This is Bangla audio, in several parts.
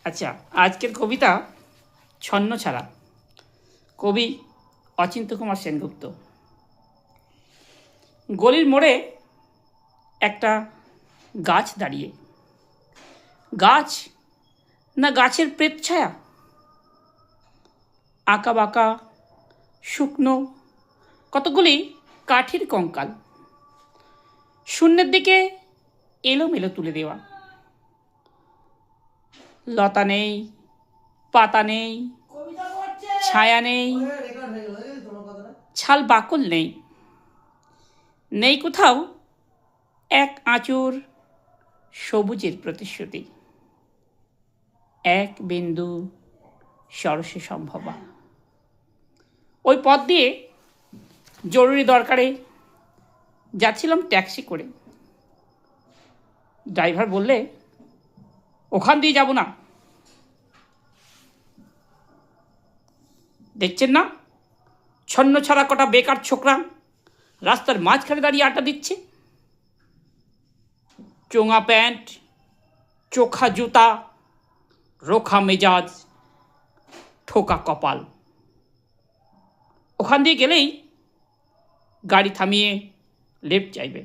আচ্ছা, আজকের কবিতা ছন্নছাড়া। কবি অচিন্ত্য কুমার সেনগুপ্ত। গলির মোড়ে একটা গাছ দাঁড়িয়ে, গাছ না গাছের প্রেতছায়া, আঁকা বাঁকা শুকনো কতগুলি কাঠের কঙ্কাল, শূন্যের দিকে এলোমেলো তুলে দেওয়া। লতা নেই, পাতা নেই, ছায়া নেই, ছাল বাকল নেই, নেই কোথাও এক আঁচড় সবুজের প্রতিশ্রুতি, এক বিন্দু সরসে সম্ভবা। ওই পথ দিয়ে জরুরি দরকারে যাচ্ছিলাম ট্যাক্সি করে। ড্রাইভার বললে, ওখান দিয়ে যাব না। দেখছেন না, ছন্নছাড়া কটা বেকার ছোকরা রাস্তার মাঝখানে দাঁড়িয়ে আড্ডা দিচ্ছে। চোঙা প্যান্ট, চোখা জুতা, রোখা মেজাজ, ঠোকা কপাল। ওখান দিয়ে গেলেই গাড়ি থামিয়ে লেফট চাইবে,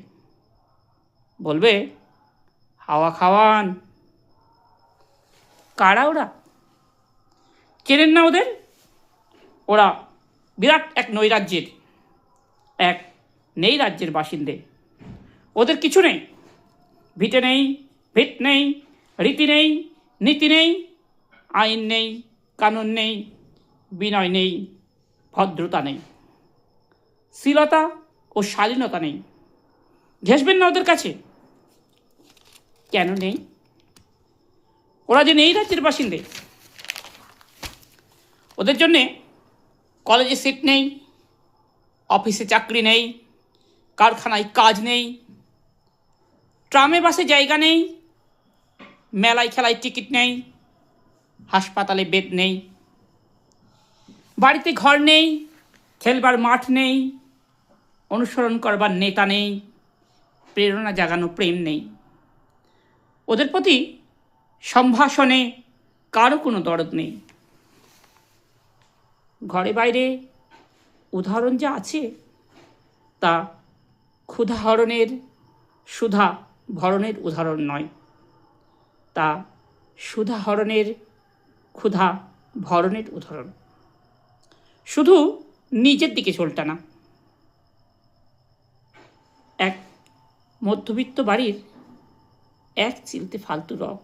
বলবে, হাওয়া খাওয়ান। কারা ওরা? চেনেন না ওদের? ওরা বিরাট এক নৈরাজ্যের, এক নেই রাজ্যের বাসিন্দে। ওদের কিছু নেই, ভিটে নেই, ভিট নেই, রীতি নেই, নীতি নেই, আইন নেই, কানুন নেই, বিনয় নেই, ভদ্রতা নেই, শ্লীলতা ও শালীনতা নেই। ঘেঁষবেন না ওদের কাছে। কেন নেই? ওরা যে নেই রাজ্যের বাসিন্দে। ওদের জন্যে কলেজে সিট নেই, অফিসে চাকরি নেই, কারখানায় কাজ নেই, ট্রামে বাসে জায়গা নেই, মেলায় খেলায় টিকিট নেই, হাসপাতালে বেড নেই, বাড়িতে ঘর নেই, খেলবার মাঠ নেই, অনুসরণ করবার নেতা নেই, প্রেরণা জাগানো প্রেম নেই। ওদের প্রতি সম্ভাষণে কারো কোনো দরদ নেই। ঘরে বাইরে উদাহরণ যা আছে, তা ক্ষুধাহরণের সুধা ভরণের উদাহরণ নয়, তা সুধাহরণের ক্ষুধা ভরণের উদাহরণ। শুধু নিজের দিকে চোলটানা। এক মধ্যবিত্ত বাড়ির এক চিলতে ফালতু রক,